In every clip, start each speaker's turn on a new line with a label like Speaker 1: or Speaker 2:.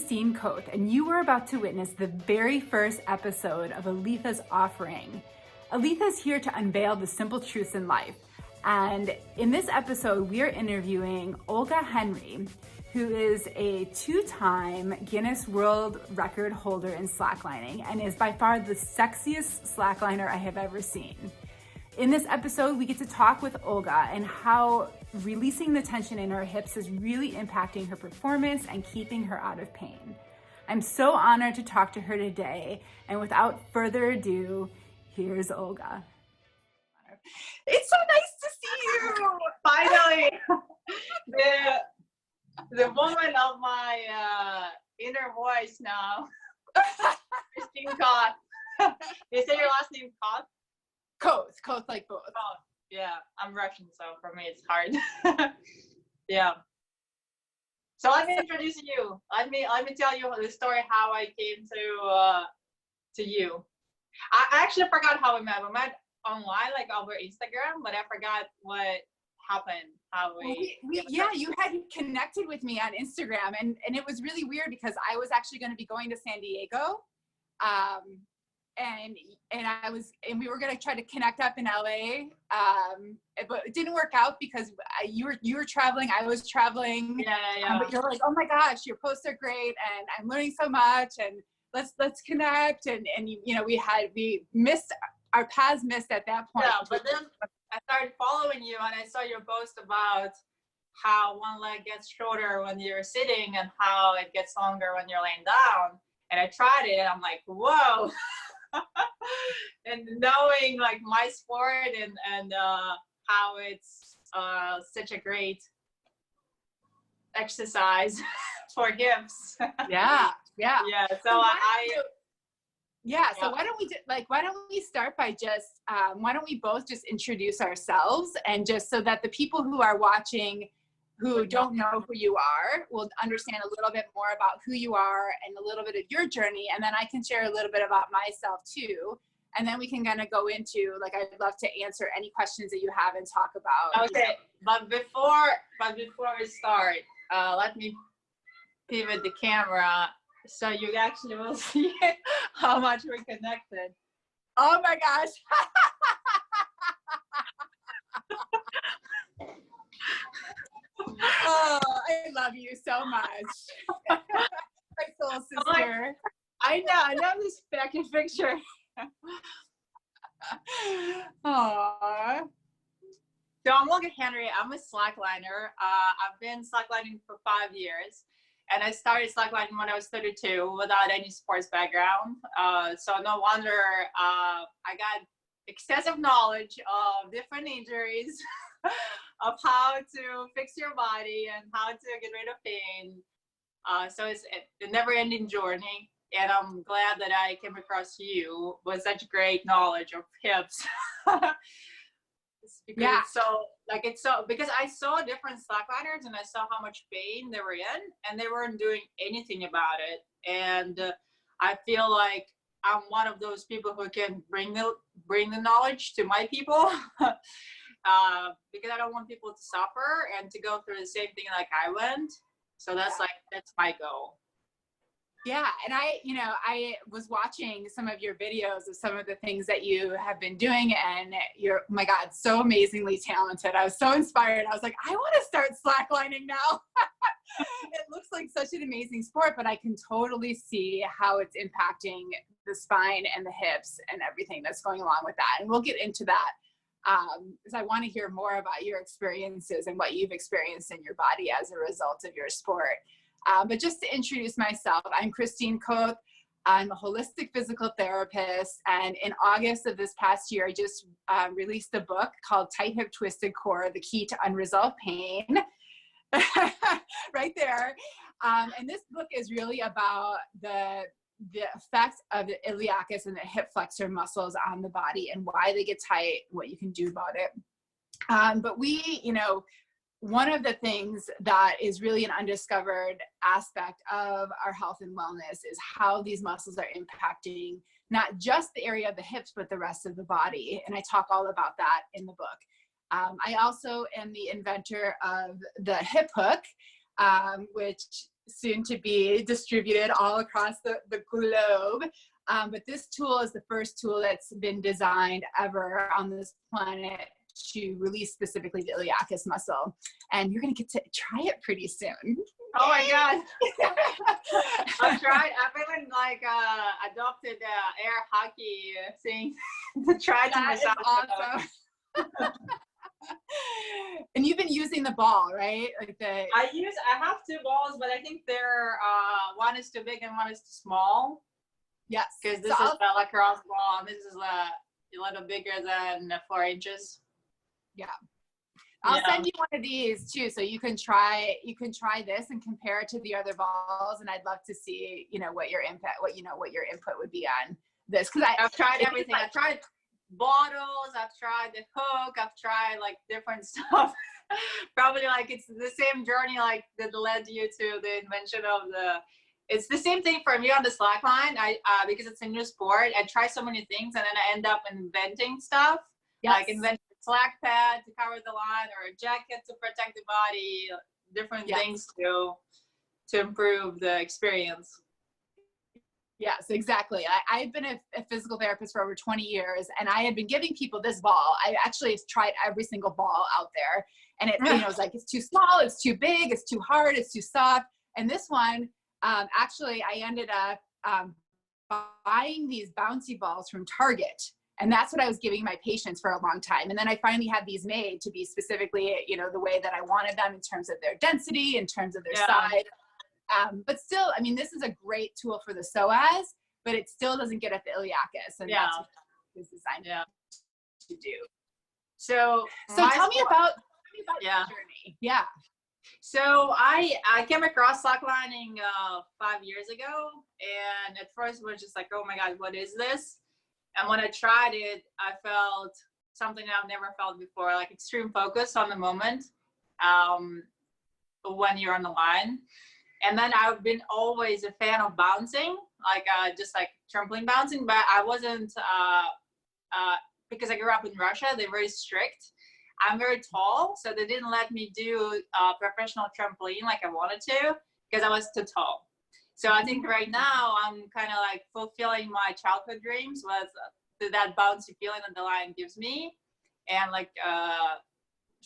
Speaker 1: Christine Koth, and you are about to witness the very first episode of Aletha's Offering. Aletha is here to unveil the simple truths in life. And in this episode, we are interviewing Olga Henry, who is a two-time Guinness World Record holder in slacklining and is by far the sexiest slackliner I have ever seen. In this episode, we get to talk with Olga and how releasing the tension in her hips is really impacting her performance and keeping her out of pain. I'm so honored to talk to her today, and without further ado, here's Olga.
Speaker 2: It's so nice to see you! Finally! the woman of my inner voice now. Christine Koth. You say your last name Koth?
Speaker 1: Koth like both.
Speaker 2: Oh, yeah, I'm Russian, so for me it's hard. Yeah. So let me introduce you. Let me tell you the story how I came to you. I actually forgot how we met. We met online, like over Instagram, but I forgot what happened. How
Speaker 1: you had connected with me on Instagram, and it was really weird because I was actually going to be going to San Diego. And we were gonna try to connect up in LA, but it didn't work out because you were traveling, I was traveling.
Speaker 2: Yeah.
Speaker 1: But you're like, oh my gosh, your posts are great, and I'm learning so much, and let's connect. And we missed our paths at that point.
Speaker 2: Yeah, but then I started following you, and I saw your post about how one leg gets shorter when you're sitting and how it gets longer when you're laying down. And I tried it, and I'm like, whoa. And knowing like my sport and how it's such a great exercise for hips.
Speaker 1: Yeah.
Speaker 2: So
Speaker 1: So why don't we start by just why don't we both just introduce ourselves, and just so that the people who are watching who don't know who you are will understand a little bit more about who you are and a little bit of your journey, and then I can share a little bit about myself too, and then we can kind of go into, like, I'd love to answer any questions that you have and talk about.
Speaker 2: Okay, but before we start, let me pivot the camera so you actually will see how much we're connected.
Speaker 1: Oh my gosh. Oh, I love you so much. My soul sister.
Speaker 2: I know this second picture.
Speaker 1: Aww.
Speaker 2: So I'm Olga Henry. I'm a slackliner. I've been slacklining for 5 years, and I started slacklining when I was 32 without any sports background. So no wonder I got excessive knowledge of different injuries, of how to fix your body and how to get rid of pain. So it's a never-ending journey, and I'm glad that I came across you with such great knowledge of hips. Because I saw different slackliners and I saw how much pain they were in, and they weren't doing anything about it. And I feel like I'm one of those people who can bring the knowledge to my people. Because I don't want people to suffer and to go through the same thing like I went. So that's my goal.
Speaker 1: Yeah, and I was watching some of your videos of some of the things that you have been doing, and you're, oh my God, so amazingly talented. I was so inspired. I was like, I want to start slacklining now. It looks like such an amazing sport, but I can totally see how it's impacting the spine and the hips and everything that's going along with that. And we'll get into that. Because I want to hear more about your experiences and what you've experienced in your body as a result of your sport. But just to introduce myself, I'm Christine Koth. I'm a holistic physical therapist. And in August of this past year, I just released a book called Tight Hip Twisted Core, The Key to Unresolved Pain. Right there. And this book is really about the effects of the iliacus and the hip flexor muscles on the body and why they get tight, what you can do about it. But one of the things that is really an undiscovered aspect of our health and wellness is how these muscles are impacting not just the area of the hips, but the rest of the body. And I talk all about that in the book. I also am the inventor of the hip hook, which soon to be distributed all across the globe. But this tool is the first tool that's been designed ever on this planet to release specifically the iliacus muscle. And you're going to get to try it pretty soon.
Speaker 2: Oh my God. I've tried. I've even like adopted air hockey thing to try to massage.
Speaker 1: Awesome. And you've been using the ball, right? Like
Speaker 2: I have two balls, but I think they're one is too big and one is too small.
Speaker 1: Yes.
Speaker 2: Because this is the lacrosse ball and this is a little bigger than 4 inches.
Speaker 1: Yeah. I'll send you one of these too, so you can try this and compare it to the other balls. And I'd love to see, what your input would be on this. Because I've
Speaker 2: tried everything. I've tried bottles, I've tried the hook, I've tried like different stuff. Probably like it's the same journey like that led you to the invention of it's the same thing for me on the slackline. Because it's a new sport, I try so many things and then I end up inventing stuff. Yes. Like inventing a slack pad to cover the line or a jacket to protect the body, different things to improve the experience.
Speaker 1: Yes, exactly. I've been a physical therapist for over 20 years, and I had been giving people this ball. I actually tried every single ball out there, and it was like, it's too small, it's too big, it's too hard, it's too soft. And this one, actually, I ended up buying these bouncy balls from Target. And that's what I was giving my patients for a long time. And then I finally had these made to be specifically, the way that I wanted them in terms of their density, in terms of their size. But still, I mean, this is a great tool for the psoas, but it still doesn't get at the iliacus. And that's what it's designed to do. So tell me about your journey. Yeah.
Speaker 2: So I came across slacklining 5 years ago. And at first it was just like, oh my God, what is this? And when I tried it, I felt something I've never felt before, like extreme focus on the moment when you're on the line. And then I've been always a fan of bouncing, like just like trampoline bouncing, but I wasn't, because I grew up in Russia, they're very strict. I'm very tall, so they didn't let me do professional trampoline like I wanted to because I was too tall. So I think right now I'm kind of like fulfilling my childhood dreams with that bouncy feeling that the line gives me, and like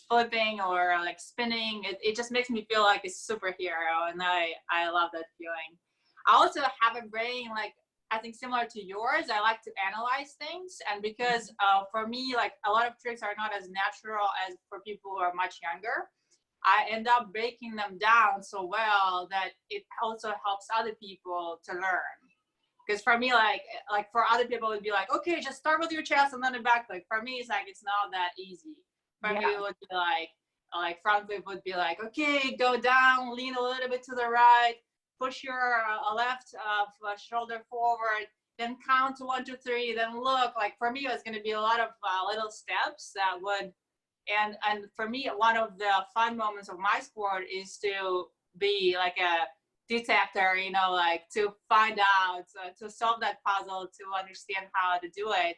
Speaker 2: flipping or like spinning. It just makes me feel like a superhero, and I love that feeling. I also have a brain like I think similar to yours. I like to analyze things, and because for me, like a lot of tricks are not as natural as for people who are much younger. I end up breaking them down so well that it also helps other people to learn. Because for me, like for other people, it would be like, okay, just start with your chest and then the back. Like for me, it's like it's not that easy. For me, it would be like front flip would be like, okay, go down, lean a little bit to the right, push your left shoulder forward, then count to 1, 2, 3, then look. Like for me, it was going to be a lot of little steps that would. And for me, one of the fun moments of my sport is to be like a detector, like to find out, to solve that puzzle, to understand how to do it.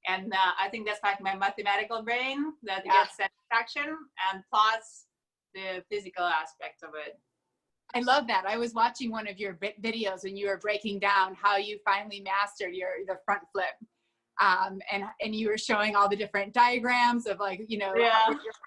Speaker 2: And I think that's like my mathematical brain that gets satisfaction, and plus the physical aspect of it.
Speaker 1: I love that. I was watching one of your videos when you were breaking down how you finally mastered the front flip. And you were showing all the different diagrams of like, where your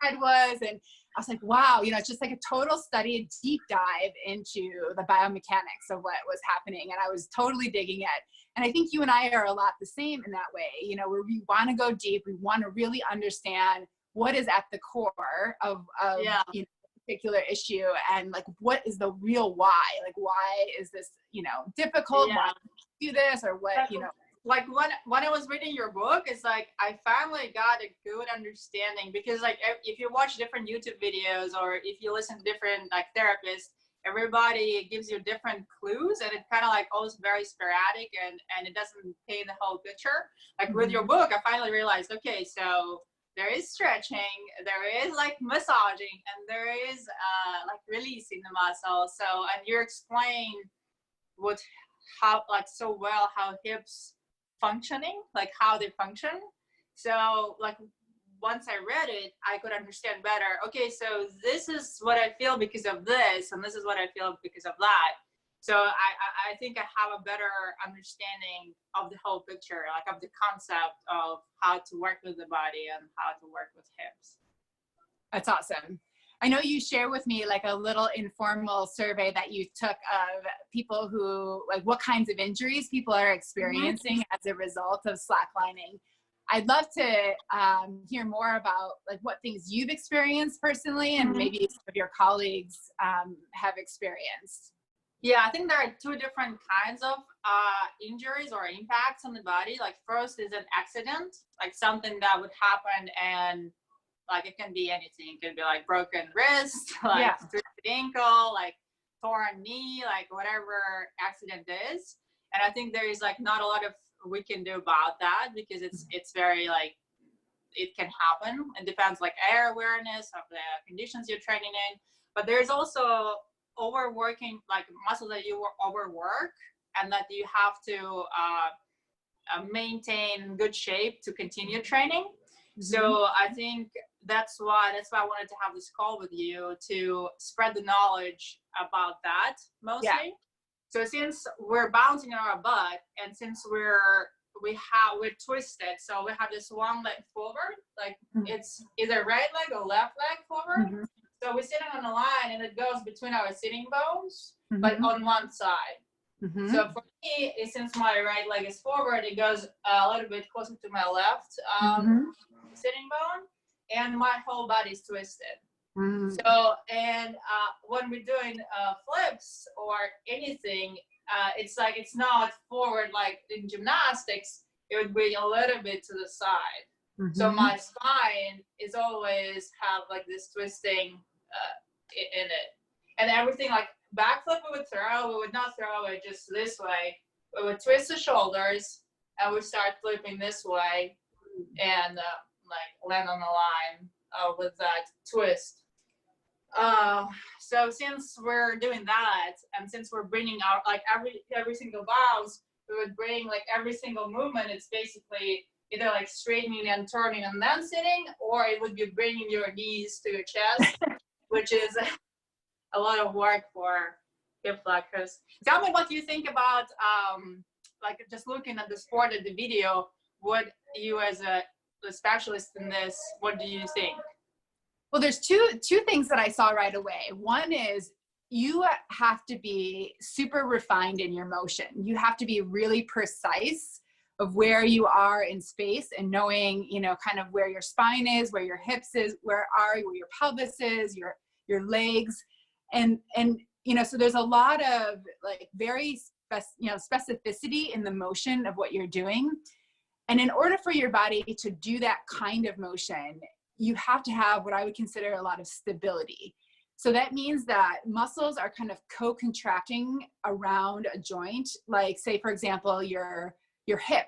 Speaker 1: head was. And I was like, wow, it's just like a total study, a deep dive into the biomechanics of what was happening. And I was totally digging it. And I think you and I are a lot the same in that way, where we want to go deep. We want to really understand what is at the core of a particular issue, and like, what is the real why? Like, why is this, difficult? Why do this, or what,
Speaker 2: Like when I was reading your book, it's like I finally got a good understanding, because like if you watch different YouTube videos or if you listen to different like therapists, everybody gives you different clues, and it kind of like always very sporadic, and it doesn't paint the whole picture. Like with your book, I finally realized, okay, so there is stretching, there is like massaging, and there is like releasing the muscle. So, and you explain how so well how hips functioning, like how they function. So like once I read it, I could understand better. Okay, so this is what I feel because of this, and this is what I feel because of that. So I think I have a better understanding of the whole picture, like of the concept of how to work with the body and how to work with hips.
Speaker 1: That's awesome. I know you share with me like a little informal survey that you took of people who, like what kinds of injuries people are experiencing as a result of slacklining. I'd love to hear more about like what things you've experienced personally and maybe some of your colleagues have experienced.
Speaker 2: Yeah, I think there are two different kinds of injuries or impacts on the body. Like first is an accident, like something that would happen, and like it can be anything. It can be like broken wrist, like twisted ankle, like torn knee, like whatever accident is. And I think there is like not a lot of we can do about that because it's very like it can happen. It depends like air awareness of the conditions you're training in. But there's also overworking, like muscle that you overwork and that you have to maintain good shape to continue training. So I think that's why I wanted to have this call with you to spread the knowledge about that mostly. So since we're bouncing on our butt and since we're twisted, so we have this one leg forward, like it's either right leg or left leg forward. So we're sitting on a line and it goes between our sitting bones, but on one side. So for me, since my right leg is forward, it goes a little bit closer to my left sitting bone, and my whole body is twisted. So, and when we're doing flips or anything, it's like it's not forward like in gymnastics. It would be a little bit to the side. So my spine is always have like this twisting in it, and everything like backflip we would not throw it just this way. We would twist the shoulders and we start flipping this way and like land on the line with that twist. So since we're doing that, and since we're bringing out like every single bounce, we would bring like every single movement. It's basically either like straightening and turning and then sitting, or it would be bringing your knees to your chest, which is a lot of work for hip flexors. Tell me what you think about like just looking at the sport at the video. What you as a specialist in this, what do you think?
Speaker 1: Well, there's two things that I saw right away. One is you have to be super refined in your motion. You have to be really precise of where you are in space and knowing, you know, kind of where your spine is, where your hips is, where your pelvis is, your legs. And, you know, so there's a lot of like very specificity in the motion of what you're doing. And in order for your body to do that kind of motion, you have to have what I would consider a lot of stability. So that means that muscles are kind of co-contracting around a joint. Like say, for example, your hip,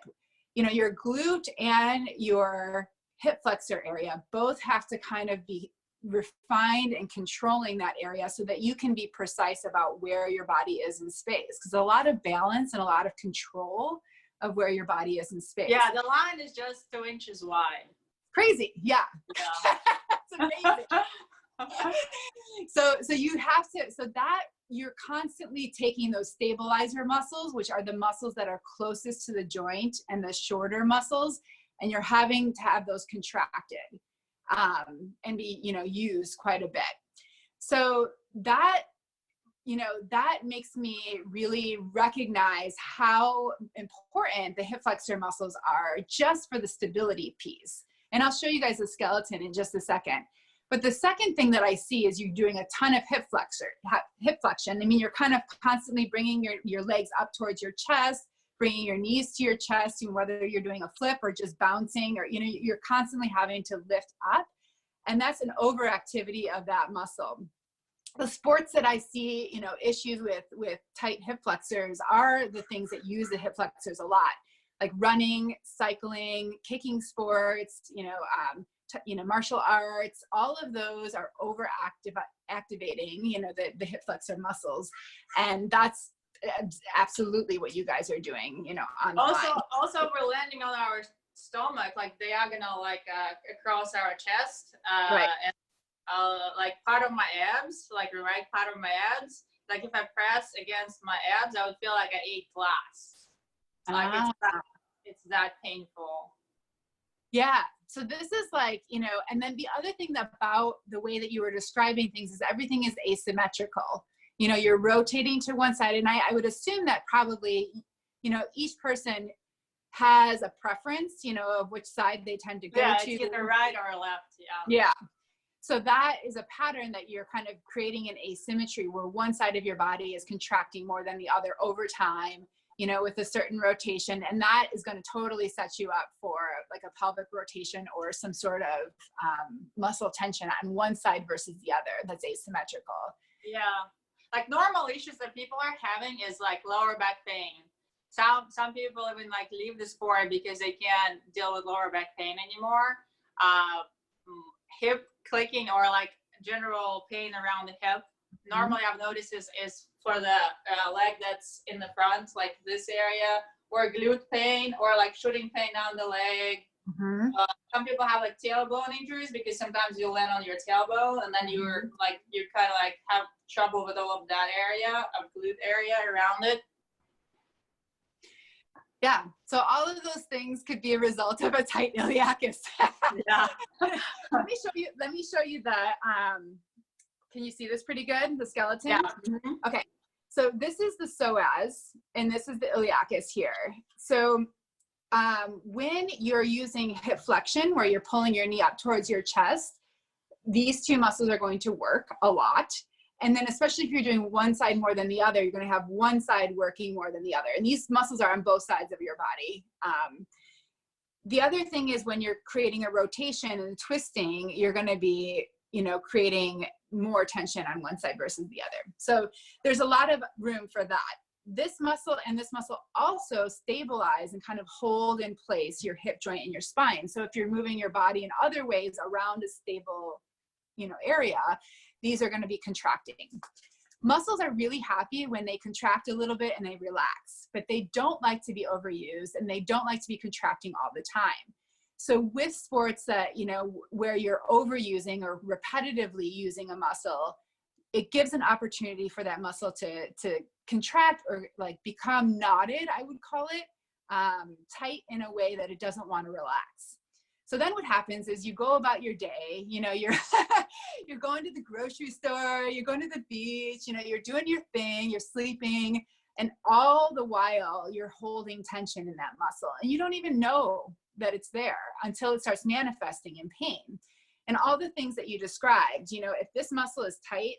Speaker 1: you know, your glute and your hip flexor area both have to kind of be refined and controlling that area so that you can be precise about where your body is in space. Because a lot of balance and a lot of control of where your body is in space.
Speaker 2: Yeah, the line is just 2 inches wide.
Speaker 1: Crazy. Yeah. That's amazing. So you have to, so that you're constantly taking those stabilizer muscles, which are the muscles that are closest to the joint, and the shorter muscles, and you're having to have those contracted and be, you know, used quite a bit. So that, you know, that makes me really recognize how important the hip flexor muscles are just for the stability piece. And I'll show you guys the skeleton in just a second. But the second thing that I see is you doing a ton of hip flexion. I mean, you're kind of constantly bringing your legs up towards your chest, bringing your knees to your chest, and whether you're doing a flip or just bouncing, or, you know, you're constantly having to lift up. And that's an overactivity of that muscle. The sports that I see, you know, issues with tight hip flexors are the things that use the hip flexors a lot, like running, cycling, kicking sports, you know, martial arts. All of those are activating, you know, the hip flexor muscles, and that's absolutely what you guys are doing, you know, on the line.
Speaker 2: Also, we're landing on our stomach, like diagonal, like across our chest,
Speaker 1: Right.
Speaker 2: and like part of my abs, like the right part of my abs. Like if I press against my abs, I would feel like I ate glass. Like it's that painful.
Speaker 1: Yeah. So this is like, you know, and then the other thing about the way that you were describing things is everything is asymmetrical. You know, you're rotating to one side, and I would assume that probably, you know, each person has a preference, you know, of which side they tend to go
Speaker 2: Yeah,
Speaker 1: to.
Speaker 2: it's either right or left. Yeah.
Speaker 1: Yeah. So that is a pattern that you're kind of creating an asymmetry where one side of your body is contracting more than the other over time, you know, with a certain rotation. And that is going to totally set you up for like a pelvic rotation or some sort of muscle tension on one side versus the other that's asymmetrical.
Speaker 2: Yeah. Like normal issues that people are having is like lower back pain. Some people even like leave the sport because they can't deal with lower back pain anymore. Hip clicking or like general pain around the hip. Normally I've noticed is for the leg that's in the front, like this area, or glute pain, or like shooting pain down the leg. Some people have like tailbone injuries because sometimes you land on your tailbone and then you're you kind of like have trouble with all of that area of glute area around it.
Speaker 1: Yeah. So all of those things could be a result of a tight iliacus.
Speaker 2: Yeah.
Speaker 1: Let me show you the, can you see this pretty good? The skeleton?
Speaker 2: Yeah.
Speaker 1: Okay. So this is the psoas and this is the iliacus here. So when you're using hip flexion, where you're pulling your knee up towards your chest, these two muscles are going to work a lot. And then especially if you're doing one side more than the other, you're going to have one side working more than the other. And these muscles are on both sides of your body. The other thing is when you're creating a rotation and twisting, you're going to be, you know, creating more tension on one side versus the other. So there's a lot of room for that. This muscle and this muscle also stabilize and kind of hold in place your hip joint and your spine. So if you're moving your body in other ways around a stable, you know, area, these are going to be contracting. Muscles are really happy when they contract a little bit and they relax, but they don't like to be overused and they don't like to be contracting all the time. So with sports that, you know, where you're overusing or repetitively using a muscle, it gives an opportunity for that muscle to contract or like become knotted, I would call it, tight in a way that it doesn't want to relax. So then what happens is you go about your day, you know, you're you're going to the grocery store, you're going to the beach, you know, you're doing your thing, you're sleeping, and all the while you're holding tension in that muscle. And you don't even know that it's there until it starts manifesting in pain. And all the things that you described, you know, if this muscle is tight,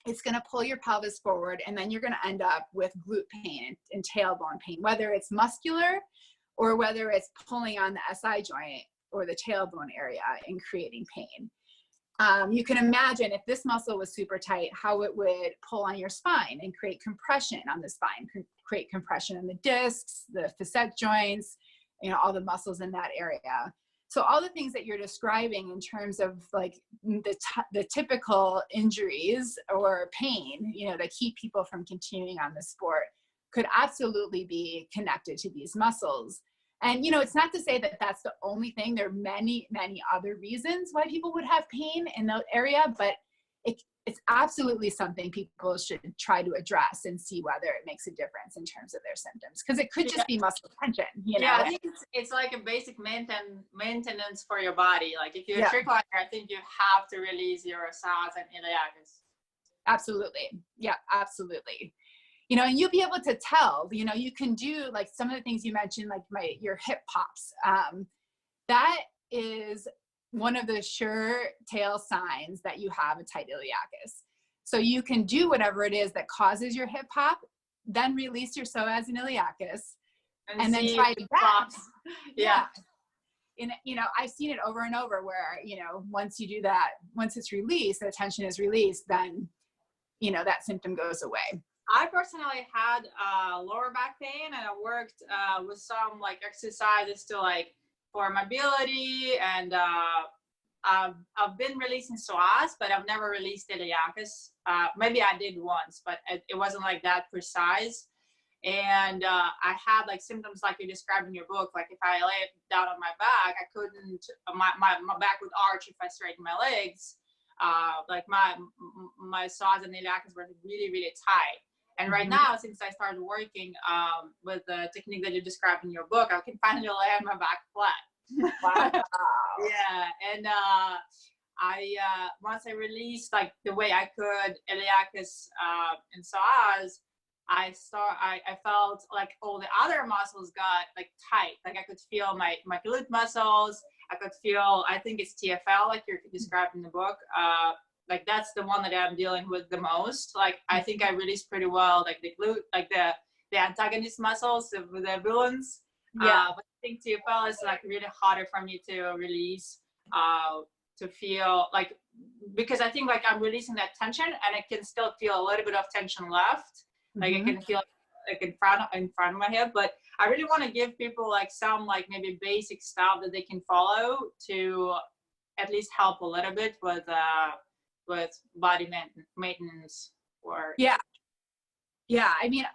Speaker 1: it's going to pull your pelvis forward, and then you're going to end up with glute pain and tailbone pain, whether it's muscular or whether it's pulling on the SI joint or the tailbone area and creating pain. You can imagine if this muscle was super tight, how it would pull on your spine and create compression on the spine, create compression in the discs, the facet joints, you know, all the muscles in that area. So all the things that you're describing in terms of like the typical injuries or pain, you know, that keep people from continuing on the sport could absolutely be connected to these muscles. And, you know, it's not to say that that's the only thing. There are many, many other reasons why people would have pain in that area, but it's absolutely something people should try to address and see whether it makes a difference in terms of their symptoms. Because it could just be muscle tension, you know?
Speaker 2: Yeah, I think it's like a basic maintenance for your body. Like if you're a trickliner, I think you have to release your psoas and iliacus.
Speaker 1: Absolutely. Yeah, absolutely. You know, and you'll be able to tell, you know, you can do like some of the things you mentioned, like your hip pops. That is one of the sure tail signs that you have a tight iliacus. So you can do whatever it is that causes your hip pop, then release your psoas and iliacus, and then try it back. Yeah. And, you know, I've seen it over and over where, you know, once you do that, once it's released, the tension is released, then, you know, that symptom goes away.
Speaker 2: I personally had lower back pain, and I worked with some like exercises to like for mobility, and I've been releasing psoas, but I've never released iliacus. Maybe I did once, but it wasn't like that precise. And I had like symptoms like you described in your book. Like if I lay down on my back, I couldn't, my back would arch if I straightened my legs. Like my psoas and iliacus were really, really tight. And right now, since I started working with the technique that you described in your book, I can finally lay on my back flat.
Speaker 1: Wow.
Speaker 2: Yeah. And once I released like the way I could iliacus and psoas, I felt like all the other muscles got like tight. Like I could feel my glute muscles. I could feel, I think it's TFL, like you're described in the book. Like that's the one that I'm dealing with the most. Like I think I released pretty well, like the glute, like the antagonist muscles, the villains.
Speaker 1: Yeah.
Speaker 2: But I think TFL is like really harder for me to release, to feel like, because I think like I'm releasing that tension and I can still feel a little bit of tension left. Like I can feel like in front of my hip, but I really want to give people like some like maybe basic stuff that they can follow to at least help a little bit with body maintenance work.
Speaker 1: Yeah. I mean,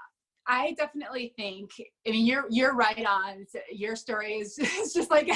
Speaker 1: I definitely think, I mean, you're right on. Your story is just like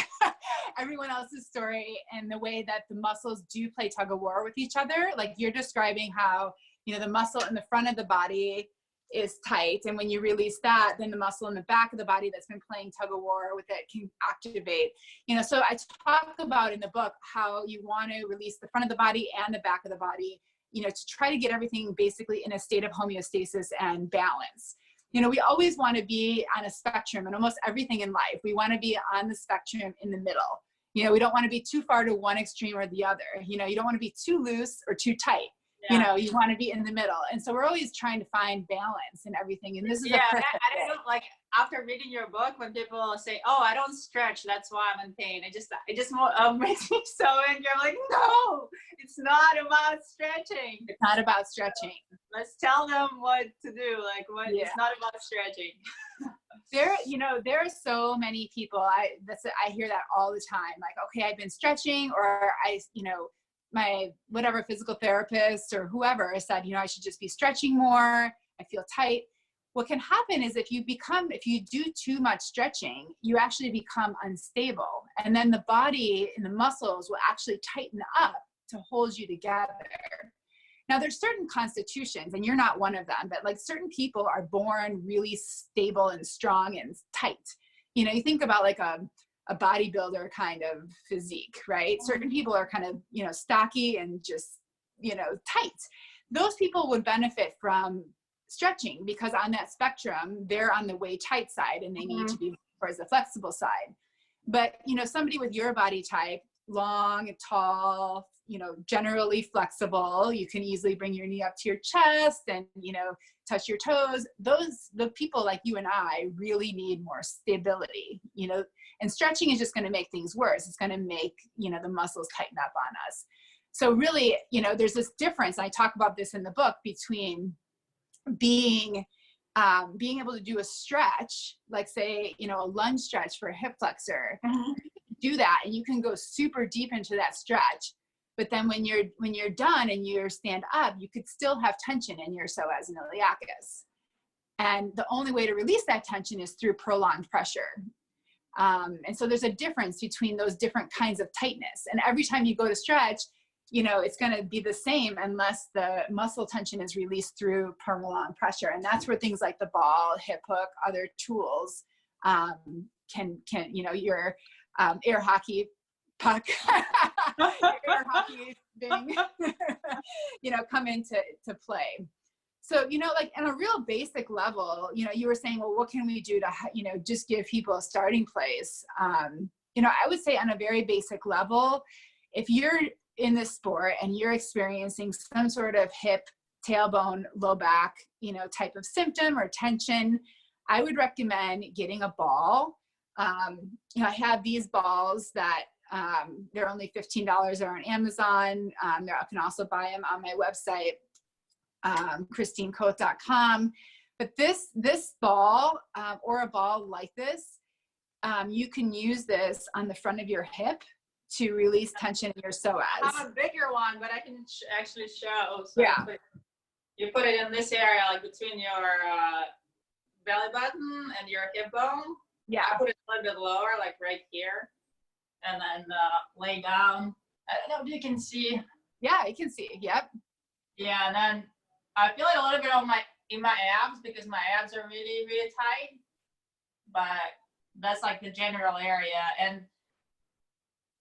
Speaker 1: everyone else's story, and the way that the muscles do play tug of war with each other. Like you're describing how, you know, the muscle in the front of the body is tight, and when you release that, then the muscle in the back of the body that's been playing tug of war with it can activate. You know, so I talk about in the book how you want to release the front of the body and the back of the body, you know, to try to get everything basically in a state of homeostasis and balance. You know, we always want to be on a spectrum in almost everything in life. We want to be on the spectrum in the middle. You know, we don't want to be too far to one extreme or the other. You know, you don't want to be too loose or too tight. Yeah. You know, you want to be in the middle. And so we're always trying to find balance in everything. And this is
Speaker 2: I don't like, after reading your book, when people say, oh, I don't stretch, that's why I'm in pain. It just makes me so angry. I'm like, no, it's not about stretching.
Speaker 1: It's not about stretching.
Speaker 2: Let's tell them what to do. Like what, It's not about stretching.
Speaker 1: There are so many people, I hear that all the time. Like, okay, I've been stretching, or my whatever physical therapist or whoever said, you know, I should just be stretching more. I feel tight. What can happen is if you do too much stretching, you actually become unstable. And then the body and the muscles will actually tighten up to hold you together. Now there's certain constitutions, and you're not one of them, but like certain people are born really stable and strong and tight. You know, you think about like a bodybuilder kind of physique, right? Certain people are kind of, you know, stocky and just, you know, tight. Those people would benefit from stretching because on that spectrum, they're on the way tight side and they need to be towards the flexible side. But, you know, somebody with your body type, long and tall, you know, generally flexible, you can easily bring your knee up to your chest and, you know, touch your toes. The people like you and I really need more stability, you know, and stretching is just going to make things worse. It's going to make, you know, the muscles tighten up on us. So really, you know, there's this difference. I talk about this in the book between being able to do a stretch, like say, you know, a lunge stretch for a hip flexor, do that. And you can go super deep into that stretch. But then when you're done and you stand up, you could still have tension in your psoas and iliacus. And the only way to release that tension is through prolonged pressure. And so there's a difference between those different kinds of tightness. And every time you go to stretch, you know, it's going to be the same unless the muscle tension is released through prolonged pressure. And that's where things like the ball, hip hook, other tools can, you know, your air hockey puck, air hockey thing, you know, come into play. So, you know, like on a real basic level, you know, you were saying, well, what can we do to, you know, just give people a starting place? You know, I would say on a very basic level, if you're in this sport and you're experiencing some sort of hip, tailbone, low back, you know, type of symptom or tension, I would recommend getting a ball. You know, I have these balls that they're only $15. They're on Amazon. I can also buy them on my website, ChristineKoth.com. But this ball or a ball like this, you can use this on the front of your hip to release tension in your psoas.
Speaker 2: I have a bigger one, but I can actually show. So
Speaker 1: yeah.
Speaker 2: You put it in this area, like between your belly button and your hip bone.
Speaker 1: Yeah.
Speaker 2: I put it a little bit lower, like right here, and then lay down. I don't know if you can see.
Speaker 1: Yeah, you can see. Yep.
Speaker 2: Yeah, and then I feel it a little bit on in my abs because my abs are really, really tight. But that's like the general area. And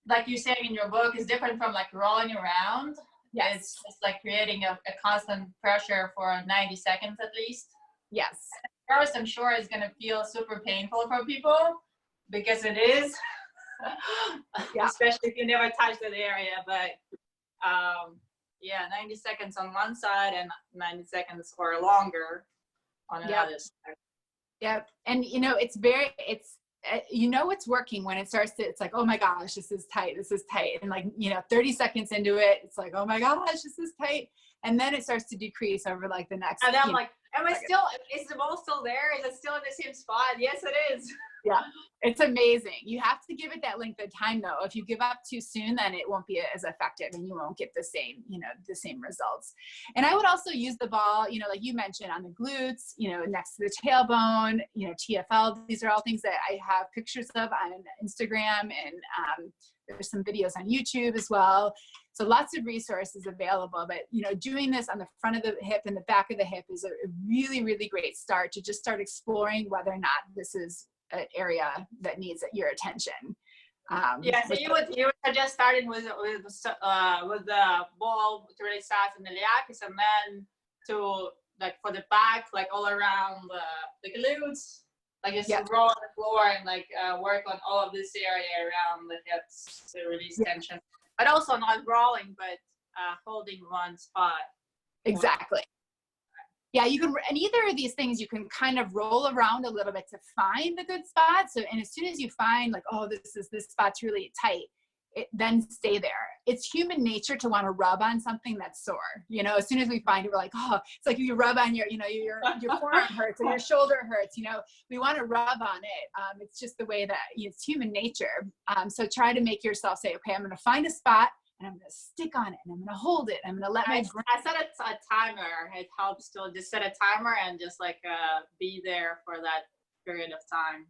Speaker 2: like you say in your book, is different from like rolling around.
Speaker 1: Yes.
Speaker 2: It's like creating a constant pressure for 90 seconds at least.
Speaker 1: Yes.
Speaker 2: First, I'm sure it's going to feel super painful for people because it is,
Speaker 1: yeah.
Speaker 2: especially if you never touch that area. But yeah, 90 seconds on one side and 90 seconds or longer on another side.
Speaker 1: Yep. And you know, it's working when it starts to, it's like, oh my gosh, this is tight. And like, you know, 30 seconds into it, it's like, oh my gosh, this is tight. And then it starts to decrease over like the next.
Speaker 2: And I'm like, is the ball still there? Is it still in the same spot? Yes, it is.
Speaker 1: Yeah, it's amazing. You have to give it that length of time though. If you give up too soon, then it won't be as effective and you won't get the same, you know, the same results. And I would also use the ball, you know, like you mentioned on the glutes, you know, next to the tailbone, you know, TFL. These are all things that I have pictures of on Instagram, and there's some videos on YouTube as well. So lots of resources available, but you know, doing this on the front of the hip and the back of the hip is a really, really great start to just start exploring whether or not this is an area that needs your attention.
Speaker 2: Yeah, so you would suggest starting with the ball to really start in the iliacus, and then to like for the back, like all around the glutes, like just roll on the floor and like work on all of this area around the hips to release tension, but also not rolling, but holding one spot.
Speaker 1: Exactly. Yeah, you can, and either of these things you can kind of roll around a little bit to find the good spot. So, and as soon as you find like, oh, this spot's really tight, then stay there. It's human nature to want to rub on something that's sore. You know, as soon as we find it, we're like, oh, it's like you rub on your, you know, your forearm hurts or your shoulder hurts. You know, we want to rub on it. It's just the way that it's human nature. So try to make yourself say, okay, I'm going to find a spot. And I'm going to stick on it and I'm going to hold it. I'm going to let
Speaker 2: I set a timer. It helps to just set a timer and just like be there for that period of time.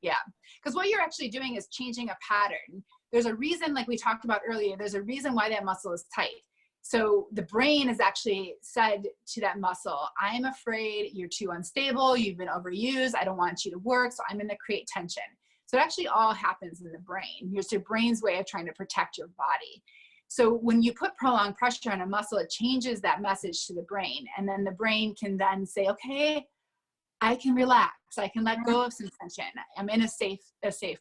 Speaker 1: Yeah. Because what you're actually doing is changing a pattern. There's a reason, like we talked about earlier, there's a reason why that muscle is tight. So the brain has actually said to that muscle, I'm afraid you're too unstable. You've been overused. I don't want you to work. So I'm going to create tension. So it actually all happens in the brain. Here's your brain's way of trying to protect your body. So when you put prolonged pressure on a muscle, it changes that message to the brain. And then the brain can then say, okay, I can relax. I can let go of some tension. I'm in a safe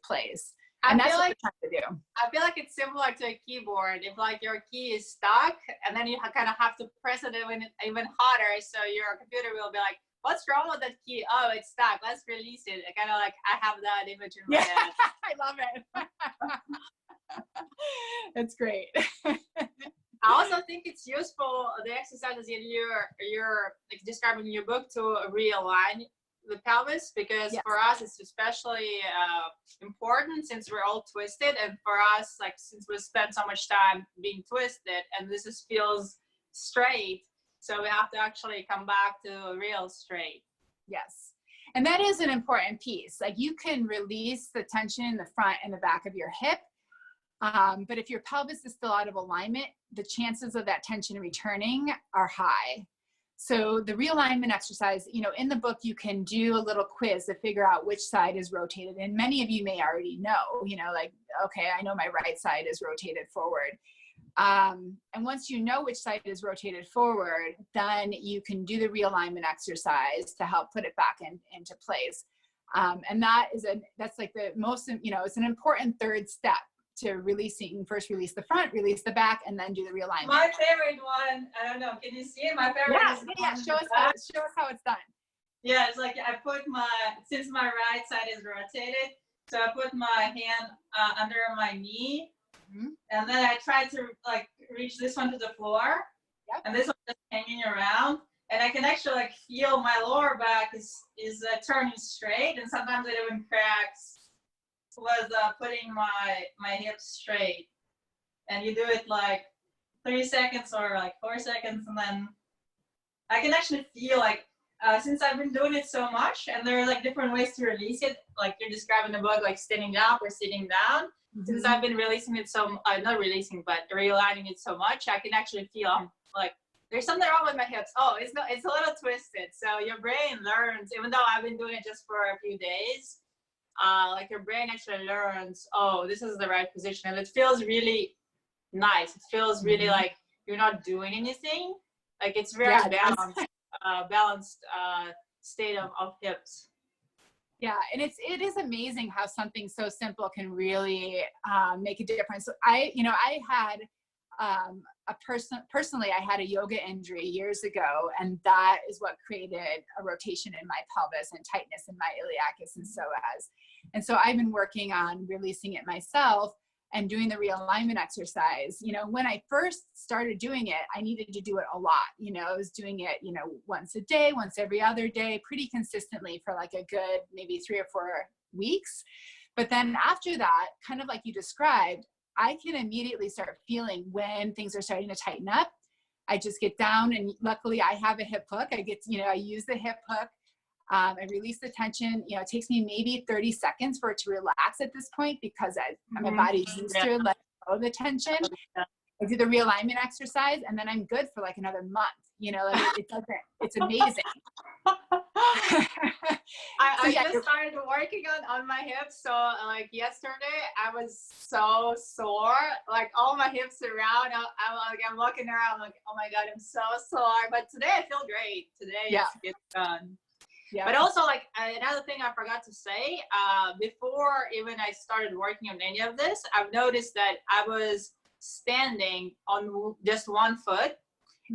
Speaker 1: place. And that's what we're trying to do.
Speaker 2: I feel like it's similar to a keyboard. If like your key is stuck and then you kind of have to press it even harder. So your computer will be like, what's wrong with that key? Oh, it's stuck. Let's release it. Kind of like I have that image in my head.
Speaker 1: I love it. That's great.
Speaker 2: I also think it's useful, the exercises you're describing in your book, to realign the pelvis, because for us it's especially important since we're all twisted, and for us, like, since we spend so much time being twisted and this feels straight, so we have to actually come back to real straight.
Speaker 1: Yes. And that is an important piece. Like, you can release the tension in the front and the back of your hip, but if your pelvis is still out of alignment, the chances of that tension returning are high. So the realignment exercise, you know, in the book, you can do a little quiz to figure out which side is rotated. And many of you may already know, you know, like, okay, I know my right side is rotated forward. And once you know which side is rotated forward, then you can do the realignment exercise to help put it back into place. And that's like the most, you know, it's an important third step to releasing. First release the front, release the back, and then do the realignment.
Speaker 2: My favorite one, I don't know, can you see it? My favorite is
Speaker 1: show us how it's done.
Speaker 2: Yeah, it's like I put since my right side is rotated, so I put my hand under my knee, and then I try to like reach this one to the floor, and this one just hanging around, and I can actually like feel my lower back is turning straight, and sometimes it even cracks with putting my hips straight. And you do it like 3 seconds or like 4 seconds, and then I can actually feel like since I've been doing it so much, and there are like different ways to release it, like you're describing the book, like standing up or sitting down. Since I've been releasing it so, not releasing, but realigning it so much, I can actually feel like there's something wrong with my hips. Oh, it's not, it's a little twisted. So your brain learns, even though I've been doing it just for a few days, like your brain actually learns, oh, this is the right position. And it feels really nice. It feels really like you're not doing anything. Like it's very balanced state of hips.
Speaker 1: Yeah, and it is amazing how something so simple can really make a difference. So I had personally, I had a yoga injury years ago, and that is what created a rotation in my pelvis and tightness in my iliacus and psoas. And so I've been working on releasing it myself and doing the realignment exercise. You know, when I first started doing it, I needed to do it a lot. You know, I was doing it, you know, once a day, once every other day, pretty consistently for like a good maybe 3 or 4 weeks. But then after that, kind of like you described, I can immediately start feeling when things are starting to tighten up. I just get down, and luckily I have a hip hook. I use the hip hook. I release the tension. You know, it takes me maybe 30 seconds for it to relax at this point, because my body's used to letting go of the tension. I do the realignment exercise, and then I'm good for like another month. You know, like it's amazing.
Speaker 2: I just started working on my hips. So like yesterday, I was so sore, like all my hips around. I'm walking around, I'm like, oh my God, I'm so sore. But today I feel great. Today it's done. Yeah. But also, like, another thing I forgot to say, before even I started working on any of this, I've noticed that I was standing on just one foot,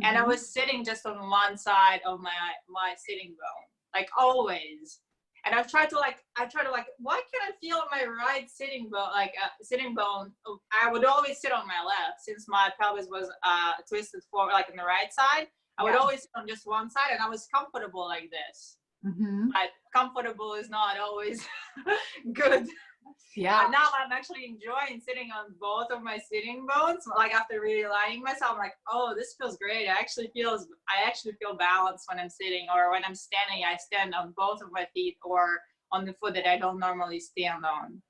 Speaker 2: and I was sitting just on one side of my sitting bone, like always. And I've tried to like, why can't I feel my right sitting bone, sitting bone? I would always sit on my left, since my pelvis was twisted forward, like on the right side. I would always sit on just one side, and I was comfortable like this. But comfortable is not always good. Yeah. Now I'm actually enjoying sitting on both of my sitting bones. Like after realigning myself, I'm like, oh, this feels great. I actually feel balanced when I'm sitting, or when I'm standing, I stand on both of my feet, or on the foot that I don't normally stand on.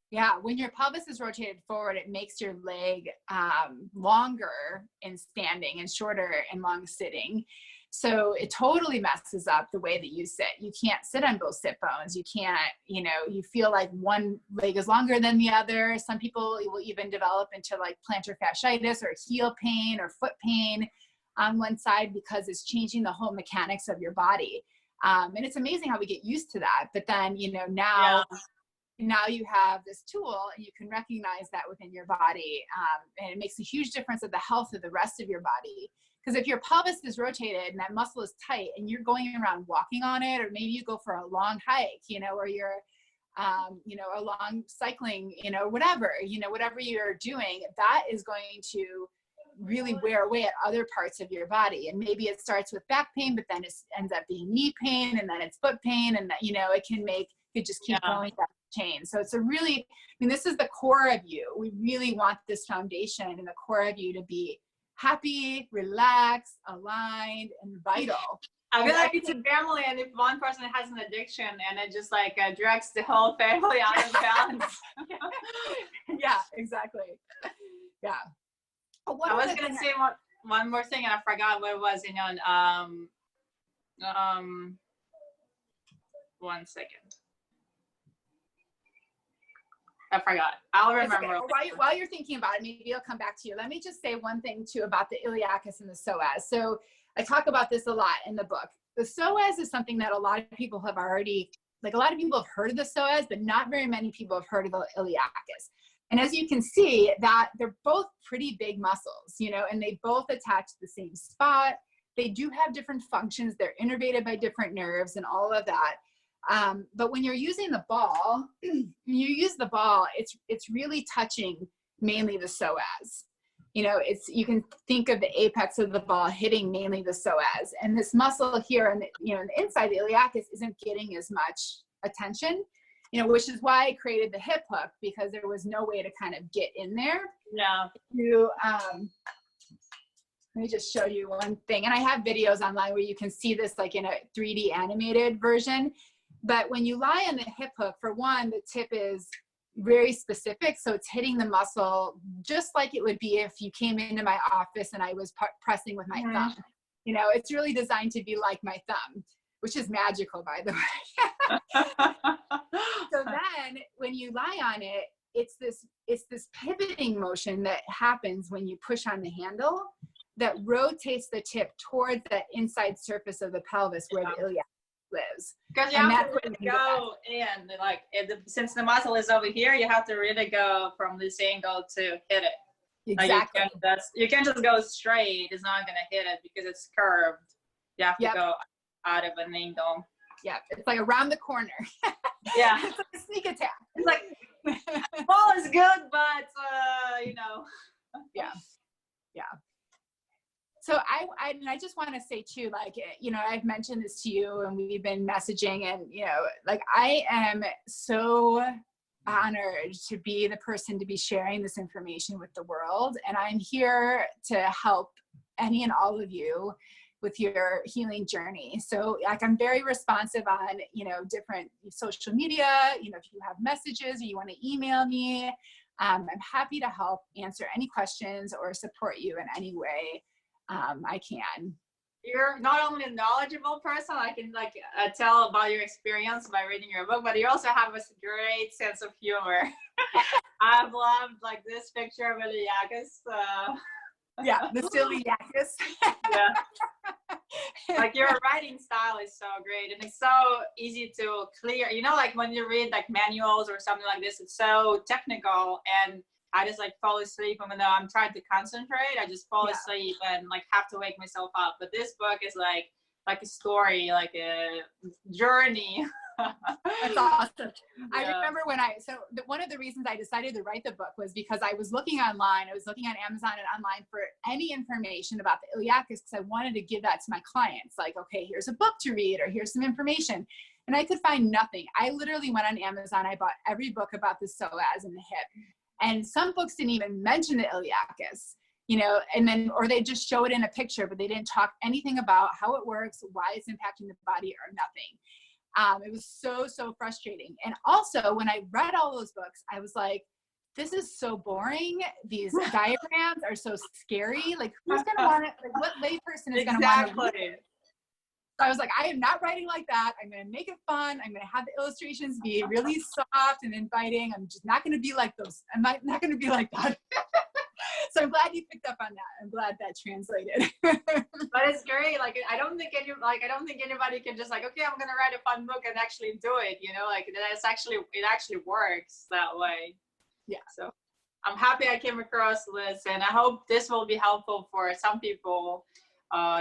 Speaker 2: Yeah, when your pelvis is rotated forward, it makes your leg longer in standing and shorter in long sitting. So it totally messes up the way that you sit. You can't sit on both sit bones. You can't, you know, you feel like one leg is longer than the other. Some people will even develop into like plantar fasciitis or heel pain or foot pain on one side, because it's changing the whole mechanics of your body. And it's amazing how we get used to that. But then, you know, now you have this tool, and you can recognize that within your body. And it makes a huge difference of the health of the rest of your body. Because if your pelvis is rotated and that muscle is tight, and you're going around walking on it, or maybe you go for a long hike, you know, or you're, you know, a long cycling, you know, whatever you're doing, that is going to really wear away at other parts of your body. And maybe it starts with back pain, but then it ends up being knee pain, and then it's foot pain, and that, you know, it just keep going down the chain. So it's this is the core of you. We really want this foundation and the core of you to be happy, relaxed, aligned, and vital. I feel like it's a family, and if one person has an addiction, and it just like drags the whole family out of balance. Yeah, exactly. Yeah. I was gonna say one more thing, and I forgot what it was. One second. I forgot. I'll remember. Okay. While you're thinking about it, maybe I'll come back to you. Let me just say one thing too about the iliacus and the psoas. So I talk about this a lot in the book. The psoas is something that a lot of people have already, like a lot of people have heard of the psoas, but not very many people have heard of the iliacus. And as you can see, that they're both pretty big muscles, you know, and they both attach to the same spot. They do have different functions. They're innervated by different nerves and all of that. But when you're using the ball, it's really touching mainly the psoas. You know, you can think of the apex of the ball hitting mainly the psoas, and this muscle here, and you know, the inside the iliacus isn't getting as much attention. You know, which is why I created the hip hook, because there was no way to kind of get in there. Yeah.
Speaker 1: Let me just show you one thing. And I have videos online where you can see this like in a 3D animated version. But when you lie on the hip hook, for one, the tip is very specific. So it's hitting the muscle just like it would be if you came into my office and I was pressing with my thumb. You know, it's really designed to be like my thumb, which is magical, by the way. So then when you lie on it, it's this pivoting motion that happens when you push on the handle that rotates the tip towards that inside surface of the pelvis where the iliacus lives.
Speaker 2: Because you have to really go in, like, since the muscle is over here, you have to really go from this angle to hit it.
Speaker 1: Exactly.
Speaker 2: Like you can't just go straight. It's not going to hit it because it's curved. You have to go out of an angle.
Speaker 1: Yeah, it's like around the corner.
Speaker 2: Yeah.
Speaker 1: It's like a sneak attack.
Speaker 2: It's like, ball is good, but, you know.
Speaker 1: Yeah. Yeah. So I just want to say too, like, you know, I've mentioned this to you and we've been messaging, and, you know, like, I am so honored to be the person to be sharing this information with the world. And I'm here to help any and all of you with your healing journey. So like, I'm very responsive on, you know, different social media. You know, if you have messages or you want to email me, I'm happy to help answer any questions or support you in any way I can.
Speaker 2: You're not only a knowledgeable person, I can like tell about your experience by reading your book, but you also have a great sense of humor. I've loved like this picture of iliacus.
Speaker 1: Yeah, the iliacus.
Speaker 2: Yeah. Like your writing style is so great, and it's so easy to clear. You know, like when you read like manuals or something like this, it's so technical, and I just like fall asleep. Even though I'm trying to concentrate, I just fall asleep and like have to wake myself up. But this book is like a story, like a journey.
Speaker 1: That's awesome. I remember when one of the reasons I decided to write the book was because I was looking online. I was looking on Amazon and online for any information about the iliacus because I wanted to give that to my clients. Like, okay, here's a book to read or here's some information. And I could find nothing. I literally went on Amazon. I bought every book about the psoas and the hip. And some books didn't even mention the iliacus, you know, and then, or they just show it in a picture, but they didn't talk anything about how it works, why it's impacting the body, or nothing. It was so frustrating. And also when I read all those books, I was like, this is so boring. These diagrams are so scary. Like, who's going to want it? Like, what layperson is going to want to read it? So I was like, I am not writing like that. I'm going to make it fun. I'm going to have the illustrations be really soft and inviting. I'm just not going to be like those. I'm not going to be like that. So I'm glad you picked up on that. I'm glad that translated.
Speaker 2: But it's great. Like, I don't think anybody can just like, okay, I'm going to write a fun book and it, you know, like it actually works that way.
Speaker 1: Yeah.
Speaker 2: So I'm happy I came across this, and I hope this will be helpful for some people,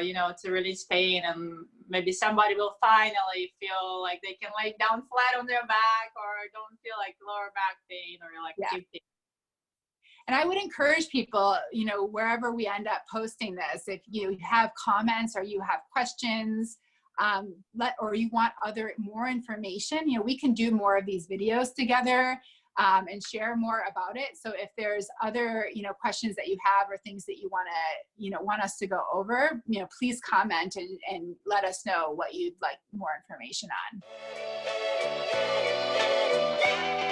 Speaker 2: you know, to release pain, and maybe somebody will finally feel like they can lay down flat on their back, or don't feel like lower back pain or like hip pain.
Speaker 1: And I would encourage people, you know, wherever we end up posting this, if you have comments or you have questions, or you want more information, you know, we can do more of these videos together and share more about it. So if there's other, you know, questions that you have or things that you want us to go over, you know, please comment and let us know what you'd like more information on.